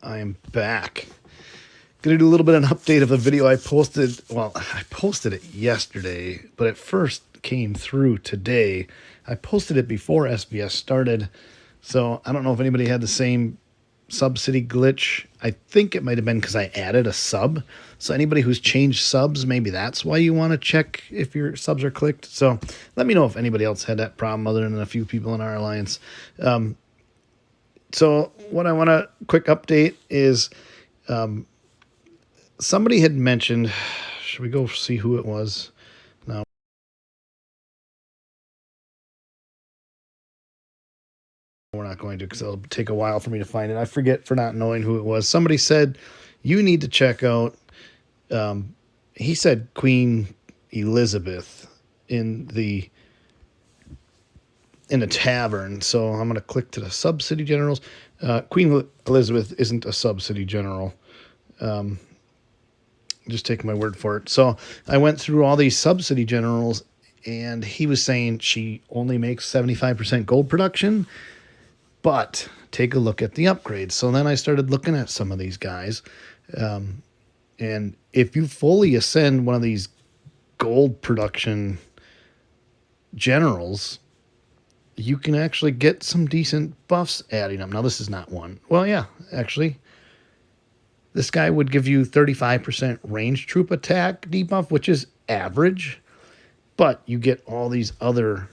I am back. Gonna do a little bit of an update of a video I posted. Well, I posted it yesterday, but it first came through today. I posted it before SBS started, so I don't know if anybody had the same subsidy glitch. I think it might have been because I added a sub. So anybody who's changed subs, maybe that's why you want to check if your subs are clicked. So let me know if anybody else had that problem other than a few people in our alliance. So what I want to quick update is somebody had mentioned, should we go see who it was? No. We're not going to because it'll take a while for me to find it. I forget for not knowing who it was. Somebody said, you need to check out, he said Queen Elizabeth in the tavern. So I'm going to click to the subsidy generals. Queen Elizabeth isn't a subsidy general. Just take my word for it. So I went through all these subsidy generals, and he was saying she only makes 75% gold production, but take a look at the upgrades. So then I started looking at some of these guys. And if you fully ascend one of these gold production generals, you can actually get some decent buffs adding them. Now, this is not one. Well, yeah, actually. This guy would give you 35% range troop attack debuff, which is average. But you get all these other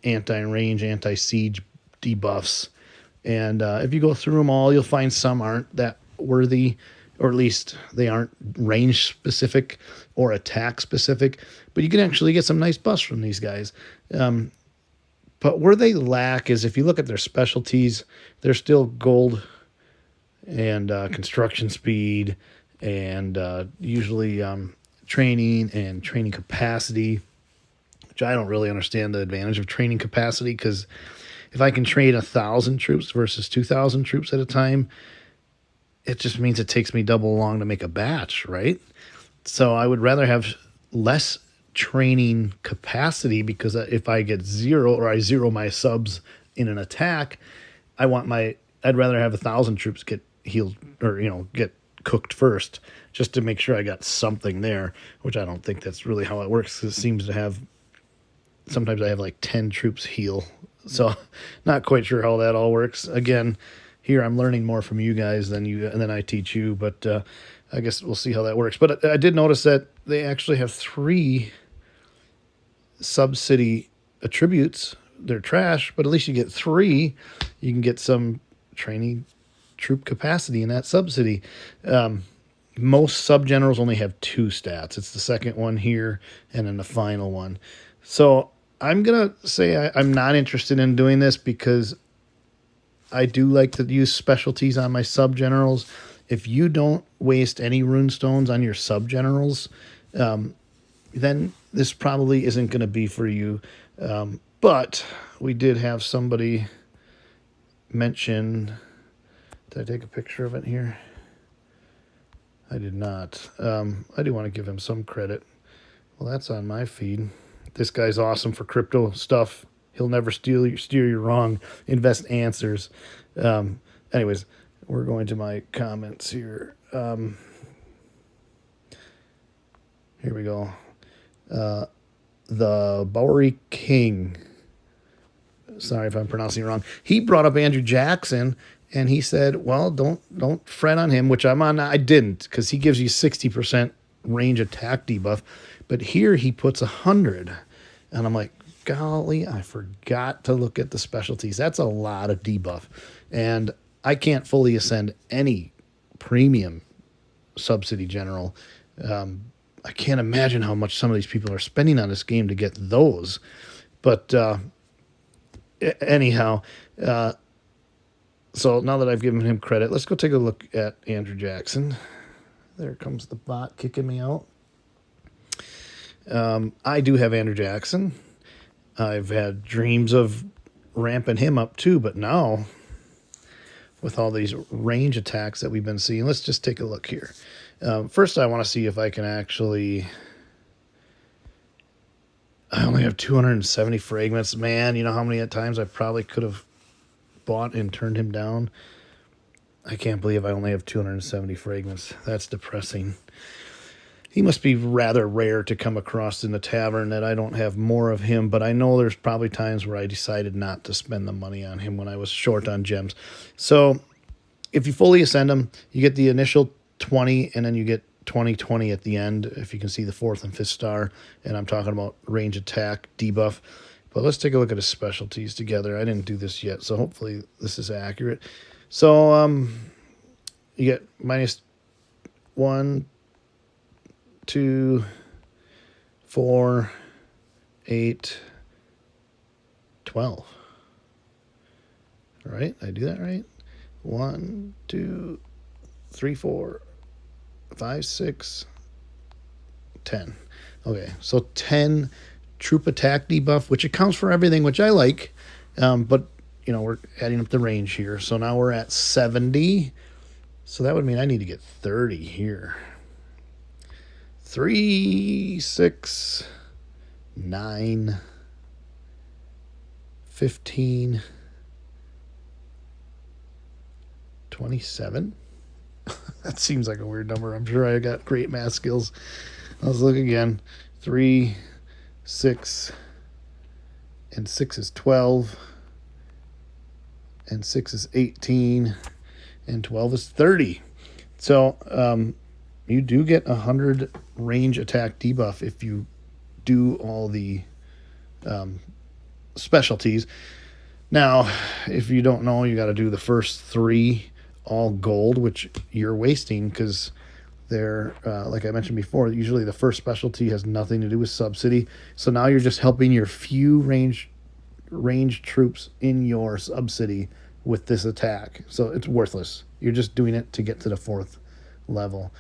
anti-range, anti-siege debuffs. And if you go through them all, you'll find some aren't that worthy, or at least they aren't range specific or attack specific. But you can actually get some nice buffs from these guys. But where they lack is if you look at their specialties, they're still gold and construction speed and usually training and training capacity, which I don't really understand the advantage of training capacity, because if I can train 1,000 troops versus 2,000 troops at a time, it just means it takes me double long to make a batch, right? So I would rather have less training capacity, because if I get zero or I zero my subs in an attack, I'd rather have 1,000 troops get healed or, get cooked first, just to make sure I got something there, which I don't think that's really how it works. It seems to have, sometimes I have like 10 troops heal. So not quite sure how that all works. Again, here I'm learning more from you guys than I teach you, but I guess we'll see how that works. But I did notice that they actually have 3 sub-city attributes. They're trash, but at least you get 3. You can get some training troop capacity in that sub-city. Most sub-generals only have 2 stats. It's the second one here and then the final one. So I'm going to say I'm not interested in doing this, because I do like to use specialties on my sub-generals. If you don't waste any rune stones on your sub-generals, then this probably isn't going to be for you. But we did have somebody mention... Did I take a picture of it here? I did not. I do want to give him some credit. Well, that's on my feed. This guy's awesome for crypto stuff. He'll never steer you wrong. Invest answers. Anyways, we're going to my comments here. Here we go. The Bowery King. Sorry if I'm pronouncing it wrong. He brought up Andrew Jackson, and he said, well, don't fret on him, which I'm on. I didn't, because he gives you 60% range attack debuff. But here he puts 100. And I'm like, golly, I forgot to look at the specialties. That's a lot of debuff. And I can't fully ascend any premium subsidy general. I can't imagine how much some of these people are spending on this game to get those. But anyhow, so now that I've given him credit, let's go take a look at Andrew Jackson. There comes the bot kicking me out. I do have Andrew Jackson. I've had dreams of ramping him up too, but now with all these range attacks that we've been seeing, let's just take a look here. First, I want to see if I can actually... I only have 270 fragments. Man, you know how many times I probably could have bought and turned him down? I can't believe I only have 270 fragments. That's depressing. He must be rather rare to come across in the tavern that I don't have more of him, but I know there's probably times where I decided not to spend the money on him when I was short on gems. So if you fully ascend him, you get the initial 20, and then you get 20/20 at the end, if you can see the 4th and 5th star, and I'm talking about range attack, debuff. But let's take a look at his specialties together. I didn't do this yet, so hopefully this is accurate. So you get -1, 2, 4, 8, 12. All right, I do that right? 1, 2, 3, 4, 5, 6, 10. Okay, so 10 troop attack debuff, which accounts for everything, which I like. But, you know, we're adding up the range here. So now we're at 70. So that would mean I need to get 30 here. 3, 6, 9, 15, 27. That seems like a weird number. I'm sure I got great math skills. Let's look again. 3, 6, and 6 is 12, and 6 is 18, and 12 is 30. So you do get 100 range attack debuff if you do all the specialties. Now, if you don't know, you got to do the first 3 all gold, which you're wasting because they're, like I mentioned before, usually the first specialty has nothing to do with subsidy. So now you're just helping your few range troops in your subsidy with this attack. So it's worthless. You're just doing it to get to the 4th level.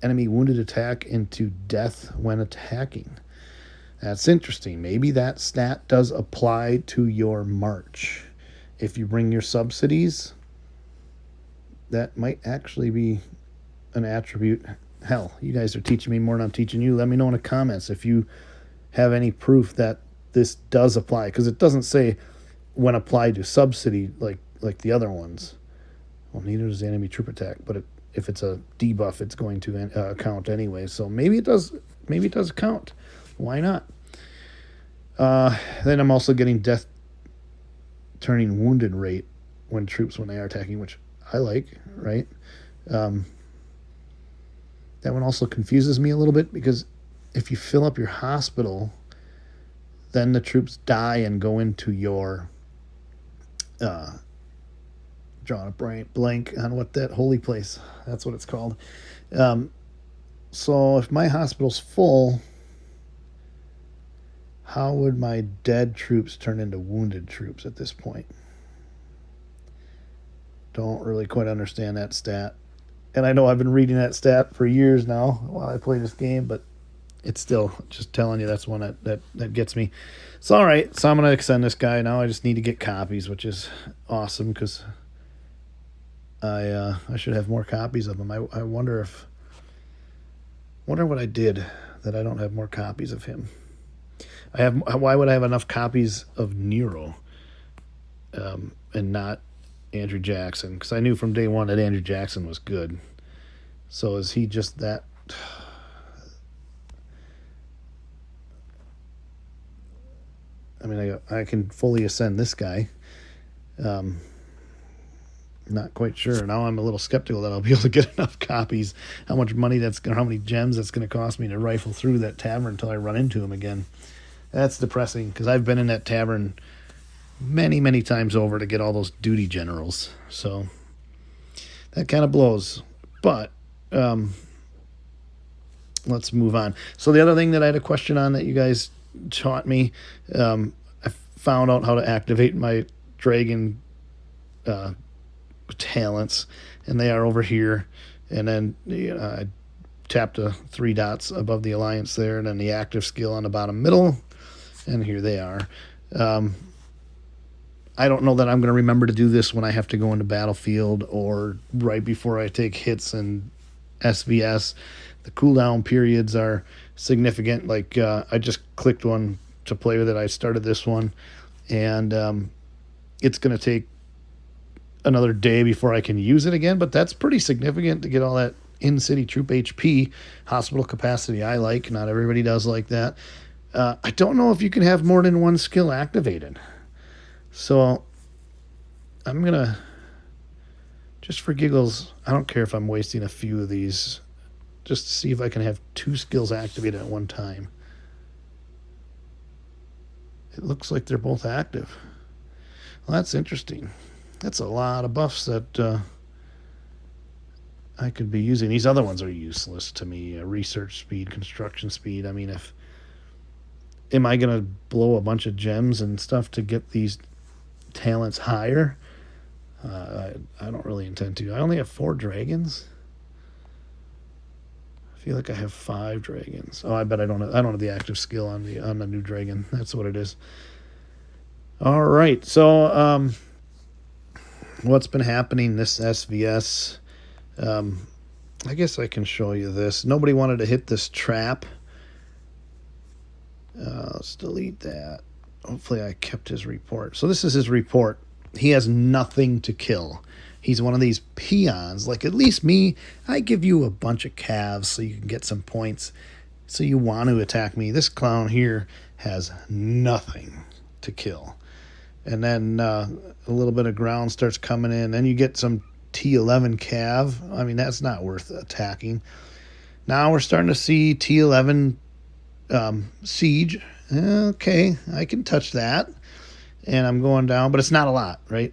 Enemy wounded attack into death when attacking. That's interesting. Maybe that stat does apply to your march. If you bring your subsidies, that might actually be an attribute. Hell, you guys are teaching me more than I'm teaching you. Let me know in the comments if you have any proof that this does apply, because it doesn't say when applied to subsidy like the other ones. Well, neither does the enemy troop attack, but if it's a debuff, it's going to count anyway. So maybe it does. Maybe it does count. Why not? Then I'm also getting death turning wounded rate when they are attacking, which I like, right? That one also confuses me a little bit, because if you fill up your hospital, then the troops die and go into your drawing a blank on what that holy place, that's what it's called. So if my hospital's full, how would my dead troops turn into wounded troops at this point? Don't really quite understand that stat. And I know I've been reading that stat for years now while I play this game, but it's still just telling you that's one that gets me. So, all right, so I'm going to extend this guy. Now I just need to get copies, which is awesome because I should have more copies of him. I wonder what I did that I don't have more copies of him. Why would I have enough copies of Nero and not Andrew Jackson? Because I knew from day one that Andrew Jackson was good. So is he just that? I mean, I can fully ascend this guy. Not quite sure. Now I'm a little skeptical that I'll be able to get enough copies. How much money how many gems that's going to cost me to rifle through that tavern until I run into him again. That's depressing, because I've been in that tavern many, many times over to get all those duty generals. So that kind of blows. But let's move on. So the other thing that I had a question on that you guys taught me, I found out how to activate my dragon talents, and they are over here. And then I tapped the 3 dots above the alliance there, and then the active skill on the bottom middle. And here they are. I don't know that I'm going to remember to do this when I have to go into Battlefield or right before I take hits in SVS. The cooldown periods are significant. Like I just clicked one to play with it. I started this one, and it's going to take another day before I can use it again, but that's pretty significant to get all that in-city troop HP. Hospital capacity I like. Not everybody does like that. I don't know if you can have more than one skill activated. So I'm going to, just for giggles, I don't care if I'm wasting a few of these, just to see if I can have 2 skills activated at one time. It looks like they're both active. Well, that's interesting. That's a lot of buffs that I could be using. These other ones are useless to me. Research speed, construction speed. I mean, am I going to blow a bunch of gems and stuff to get these talents higher? I don't really intend to. I only have 4 dragons. I feel like I have 5 dragons. Oh, I bet I don't have the active skill on the new dragon. That's what it is. All right. So what's been happening this SVS? I guess I can show you this. Nobody wanted to hit this trap. Let's delete that. Hopefully I kept his report. So this is his report. He has nothing to kill. He's one of these peons. Like, at least me, I give you a bunch of calves so you can get some points. So you want to attack me. This clown here has nothing to kill. And then a little bit of ground starts coming in. Then you get some T11 cav. I mean, that's not worth attacking. Now we're starting to see T11 siege. Okay, I can touch that. And I'm going down, but it's not a lot, right?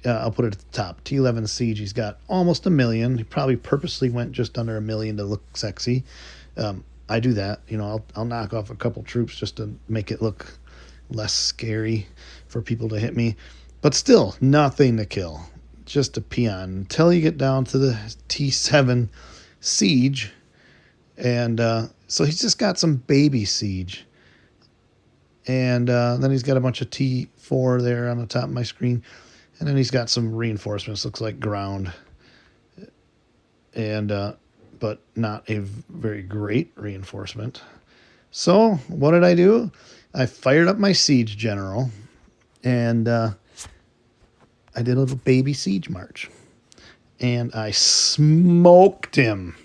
I'll put it at the top. T11 siege, he's got almost 1 million. He probably purposely went just under 1 million to look sexy. I do that. I'll knock off a couple troops just to make it look less scary for people to hit me. But still, nothing to kill. Just a peon. Until you get down to the T7 siege. And so he's just got some baby siege. And then he's got a bunch of T4 there on the top of my screen. And then he's got some reinforcements. Looks like ground. And but not a very great reinforcement. So what did I do? I fired up my siege general. And I did a little baby siege march. And I smoked him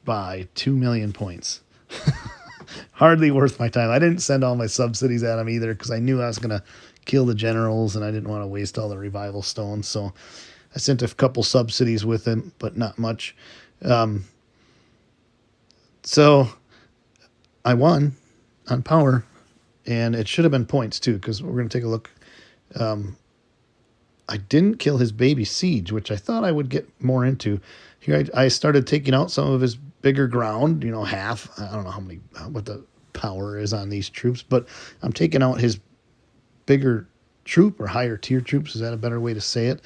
by 2 million points. Hardly worth my time. I didn't send all my subsidies at him either because I knew I was going to kill the generals and I didn't want to waste all the revival stones. So I sent a couple subsidies with him, but not much. So I won on power, and it should have been points too because we're going to take a look. I didn't kill his baby siege, which I thought I would get more into. Here I started taking out some of his bigger ground, half. I don't know what the power is on these troops, but I'm taking out his bigger troop or higher tier troops. Is that a better way to say it?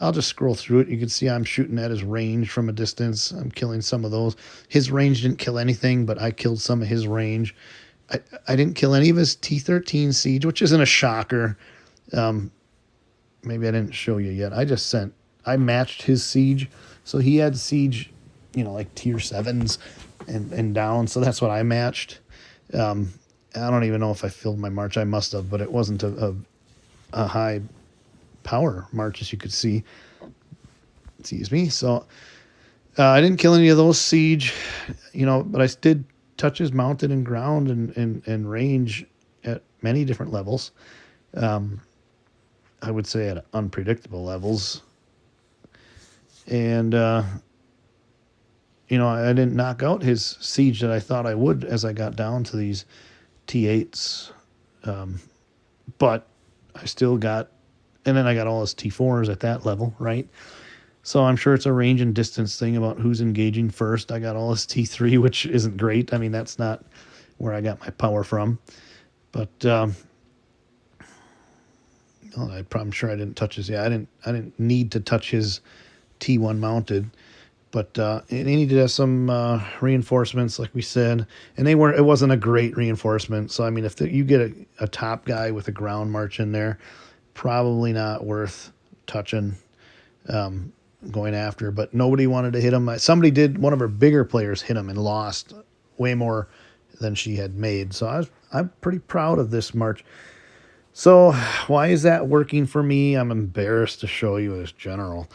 I'll just scroll through it. You can see I'm shooting at his range from a distance. I'm killing some of those. His range didn't kill anything, but I killed some of his range. I didn't kill any of his T13 siege, which isn't a shocker. Maybe I didn't show you yet. I matched his siege. So he had siege, like tier 7s and down. So that's what I matched. I don't even know if I filled my march. I must have, but it wasn't a high power march, as you could see. Excuse me. So I didn't kill any of those siege, but I did touch his mounted and ground and range at many different levels. I would say at unpredictable levels. And, I didn't knock out his siege that I thought I would as I got down to these T8s. But I still got, and then I got all his T4s at that level, right? So I'm sure it's a range and distance thing about who's engaging first. I got all his T3, which isn't great. I mean, that's not where I got my power from. But I'm sure I didn't touch his. Yeah, I didn't need to touch his T1 mounted, but he needed to have some reinforcements, like we said, and it wasn't a great reinforcement. So I mean, if you get a top guy with a ground march in there, probably not worth touching, going after. But nobody wanted to hit him. Somebody did. One of our bigger players hit him and lost way more than she had made. So I'm pretty proud of this march. So why is that working for me? I'm embarrassed to show you this general.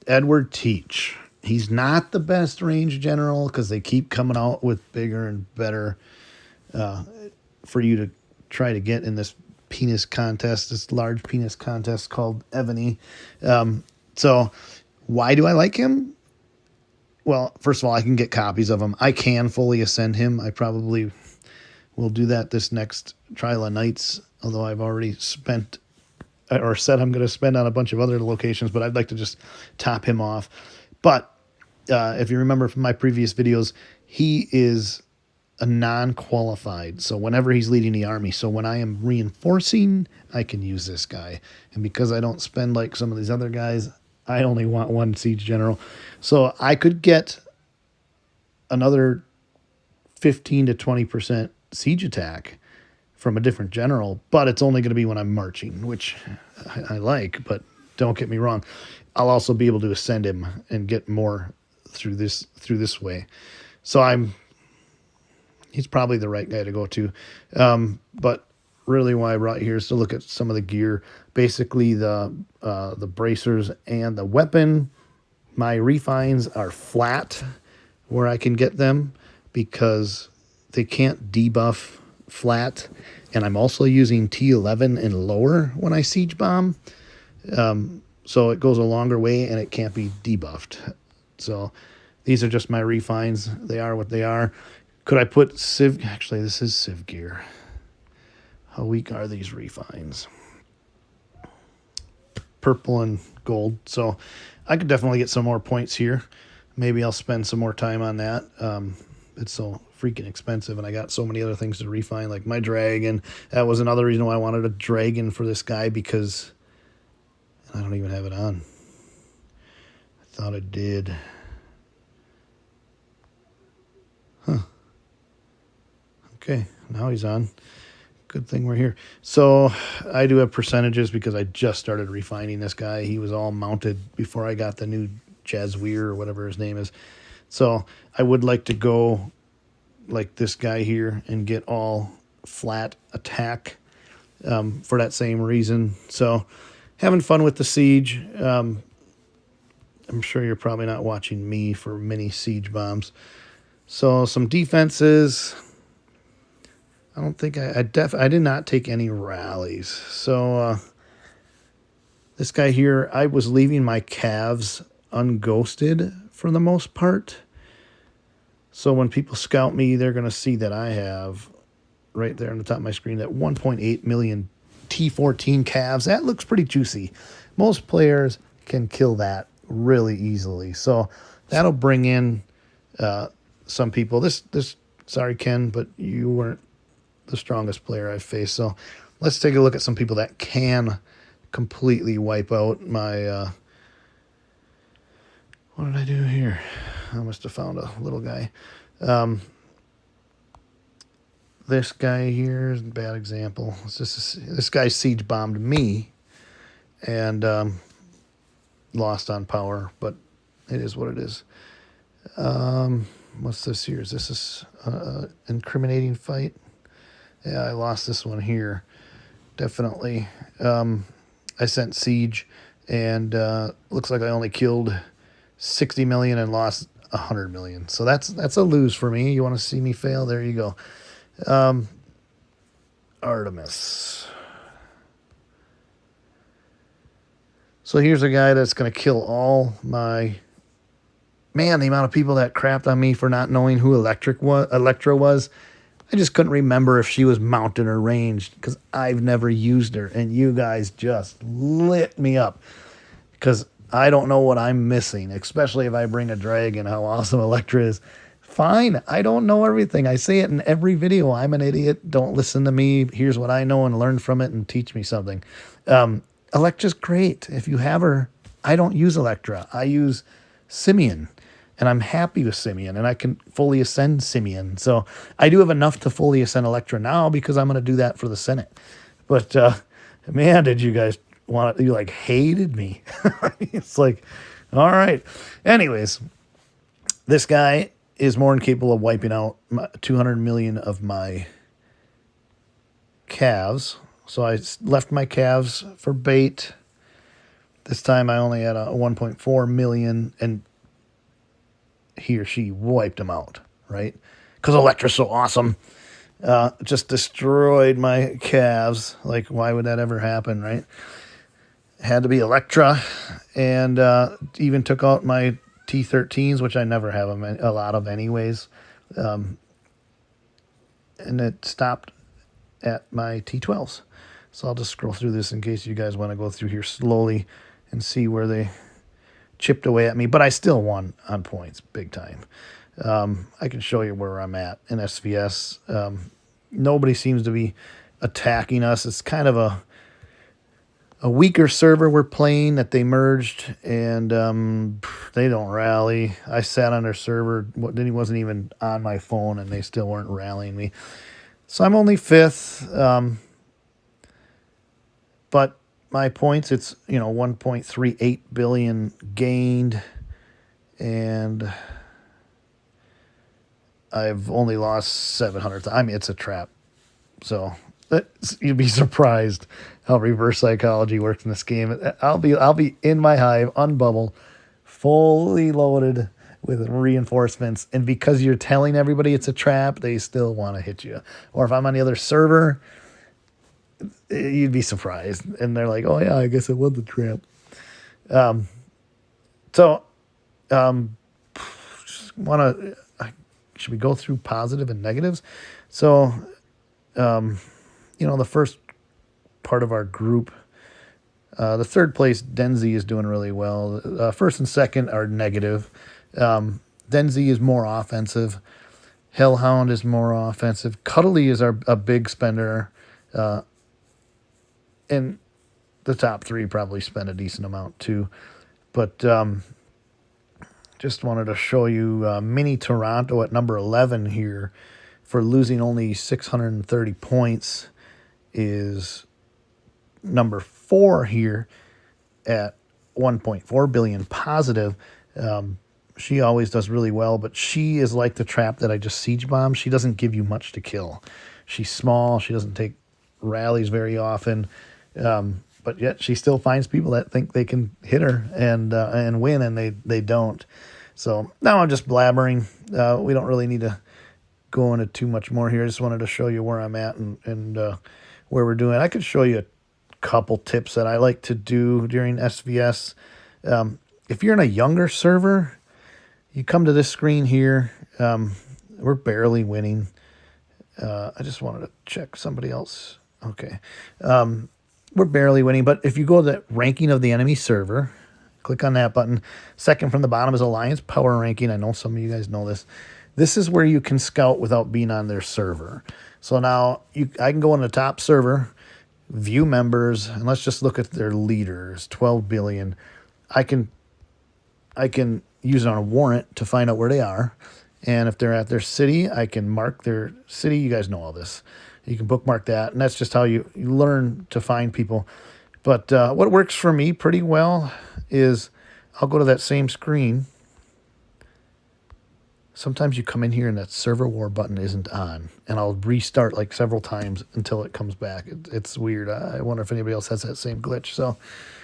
Edward Teach. He's not the best range general because they keep coming out with bigger and better for you to try to get in this penis contest, this large penis contest called Ebony. So why do I like him? Well, first of all, I can get copies of him. I can fully ascend him. I probably will do that this next Trial of Nights, although I've already spent or said I'm going to spend on a bunch of other locations, but I'd like to just top him off. But if you remember from my previous videos, he is a non-qualified. So whenever he's leading the army, so when I am reinforcing, I can use this guy. And because I don't spend like some of these other guys, I only want one siege general. So I could get another 15 to 20% siege attack from a different general, but it's only going to be when I'm marching, which I like, but don't get me wrong. I'll also be able to ascend him and get more through this way. So he's probably the right guy to go to. But really why I brought you here is to look at some of the gear, basically the bracers and the weapon. My refines are flat where I can get them because they can't debuff flat. And I'm also using T11 and lower when I siege bomb. So it goes a longer way and it can't be debuffed. So these are just my refines. They are what they are. Could I put Civ? Actually, this is Civ gear. How weak are these refines? Purple and gold. So I could definitely get some more points here. Maybe I'll spend some more time on that. It's so freaking expensive, and I got so many other things to refine, like my dragon. That was another reason why I wanted a dragon for this guy, because I don't even have it on. I thought I did. Huh. Okay, now he's on. Good thing we're here. So I do have percentages because I just started refining this guy. He was all mounted before I got the new Jazzweir or whatever his name is. So I would like to go like this guy here and get all flat attack for that same reason. So having fun with the siege. I'm sure you're probably not watching me for mini siege bombs. So some defenses. I don't think I did not take any rallies. So this guy here, I was leaving my calves unghosted for the most part. So when people scout me, they're going to see that I have right there on the top of my screen that 1.8 million T14 calves. That looks pretty juicy. Most players can kill that really easily. So that'll bring in some people. This sorry, Ken, but you weren't the strongest player I've faced. So let's take a look at some people that can completely wipe out my what did I do here? I must have found a little guy. This guy here is a bad example. This guy siege bombed me and lost on power, but it is what it is. What's this here? Is this an incriminating fight? Yeah, I lost this one here. Definitely. I sent siege, and looks like I only killed 60 million and lost 100 million. So that's a lose for me. You want to see me fail? There you go. Artemis. So here's a guy that's going to kill all my... Man, the amount of people that crapped on me for not knowing who Electra was. I just couldn't remember if she was mounted or ranged because I've never used her. And you guys just lit me up because I don't know what I'm missing, especially if I bring a dragon, how awesome Electra is. Fine, I don't know everything. I say it in every video. I'm an idiot. Don't listen to me. Here's what I know and learn from it and teach me something. Electra's great. If you have her, I don't use Electra. I use Simeon. And I'm happy with Simeon, and I can fully ascend Simeon. So I do have enough to fully ascend Electra now because I'm going to do that for the Senate. But, man, did you guys want it? You, like, hated me. It's like, all right. Anyways, this guy is more than capable of wiping out 200 million of my calves. So I left my calves for bait. This time I only had a 1.4 million, and he or she wiped them out, right? Because Electra's so awesome. Just destroyed my calves. Like, why would that ever happen, right? Had to be Electra, and even took out my T13s, which I never have a lot of anyways. And it stopped at my T12s. So I'll just scroll through this in case you guys want to go through here slowly and see where they chipped away at me. But I still won on points big time. I can show you where I'm at in SVS. Nobody seems to be attacking us. It's kind of a weaker server we're playing that they merged, and they don't rally. I sat on their server. Then he wasn't even on my phone, and they still weren't rallying me. So I'm only 5th. But my points, it's 1.38 billion gained, and I've only lost 700. I mean, it's a trap. So you'd be surprised how reverse psychology works in this game. I'll be in my hive, unbubble, fully loaded with reinforcements, and because you're telling everybody it's a trap, they still want to hit you. Or if I'm on the other server, you'd be surprised, and they're like, "Oh yeah, I guess it was a trap." Should we go through positive and negatives? So, the first part of our group, the third place, Denzi, is doing really well. First and second are negative. Denzi is more offensive. Hellhound is more offensive. Cuddly is a big spender. And the top 3 probably spend a decent amount too. But just wanted to show you Mini Toronto at number 11 here for losing only 630 points is number 4 here at 1.4 billion positive. She always does really well, but she is like the trap that I just siege bombed. She doesn't give you much to kill. She's small. She doesn't take rallies very often. But yet she still finds people that think they can hit her and win, and they don't. So now I'm just blabbering. We don't really need to go into too much more here. I just wanted to show you where I'm at and where we're doing. I could show you a couple tips that I like to do during SVS. If you're in a younger server, you come to this screen here. We're barely winning. I just wanted to check somebody else. Okay. We're barely winning, but if you go to the ranking of the enemy server, click on that button. Second from the bottom is Alliance Power Ranking. I know some of you guys know this. This is where you can scout without being on their server. So now I can go on the top server, view members, and let's just look at their leaders, 12 billion. I can use it on a warrant to find out where they are. And if they're at their city, I can mark their city. You guys know all this. You can bookmark that, and that's just how you learn to find people. But what works for me pretty well is I'll go to that same screen. Sometimes you come in here and that server war button isn't on, and I'll restart like several times until it comes back. It's weird. I wonder if anybody else has that same glitch. So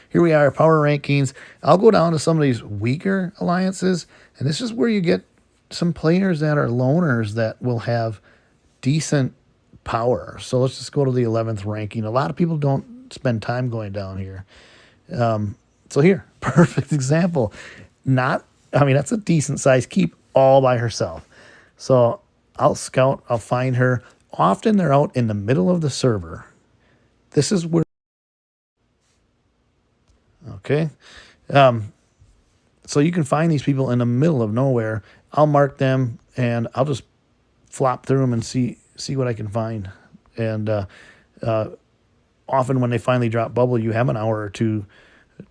here we are, power rankings. I'll go down to some of these weaker alliances, and this is where you get some players that are loners that will have decent power. So let's just go to the 11th ranking. A lot of people don't spend time going down here. So here, perfect example. That's a decent size keep all by herself. So I'll scout, I'll find her. Often they're out in the middle of the server. This is where, okay. So you can find these people in the middle of nowhere. I'll mark them and I'll just flop through them and see what I can find. And often when they finally drop bubble, you have an hour or two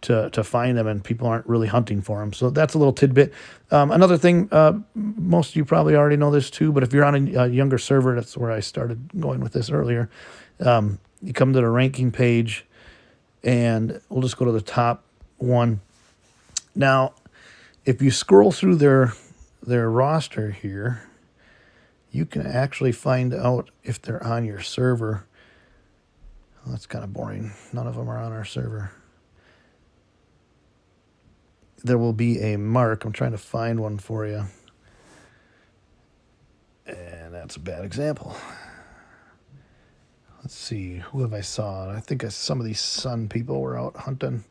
to find them, and people aren't really hunting for them. So that's a little tidbit. Another thing, most of you probably already know this too, but if you're on a younger server, that's where I started going with this earlier. You come to the ranking page, and we'll just go to the top one. Now, if you scroll through their roster here, you can actually find out if they're on your server. That's kind of boring. None of them are on our server. There will be a mark. I'm trying to find one for you. And that's a bad example. Let's see. Who have I saw? I think some of these sun people were out hunting.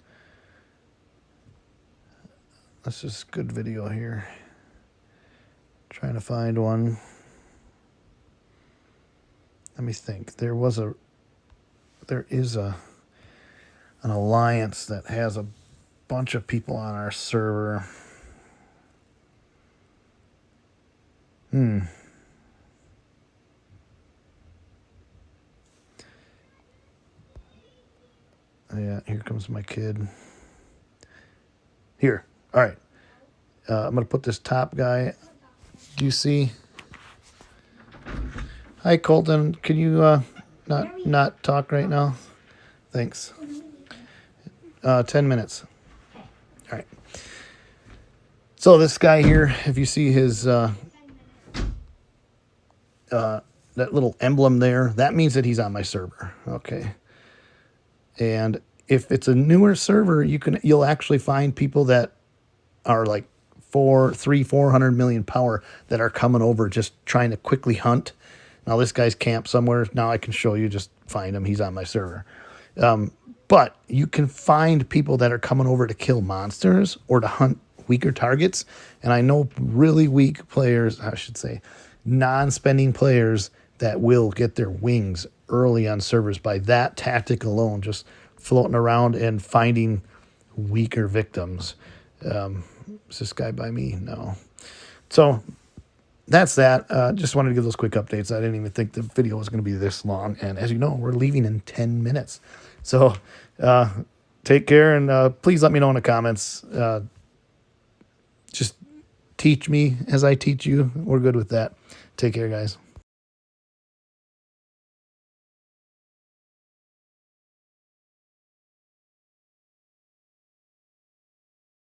That's just good video here. Trying to find one. Let me think. There is an alliance that has a bunch of people on our server. Yeah, here comes my kid. Here. All right. I'm going to put this top guy. Do you see? Hi, Colton. Can you not talk right now? Thanks. 10 minutes. All right. So this guy here, if you see his that little emblem there, that means that he's on my server. Okay. And if it's a newer server, you'll actually find people that are like 400 million power that are coming over just trying to quickly hunt. Now this guy's camped somewhere. Now I can show you, just find him. He's on my server. But you can find people that are coming over to kill monsters or to hunt weaker targets. And I know really weak players, I should say, non-spending players that will get their wings early on servers by that tactic alone, just floating around and finding weaker victims. Is this guy by me? No. So that's that. Just wanted to give those quick updates. I didn't even think the video was going to be this long. And as you know, we're leaving in 10 minutes. So take care, and please let me know in the comments. Just teach me as I teach you. We're good with that. Take care, guys.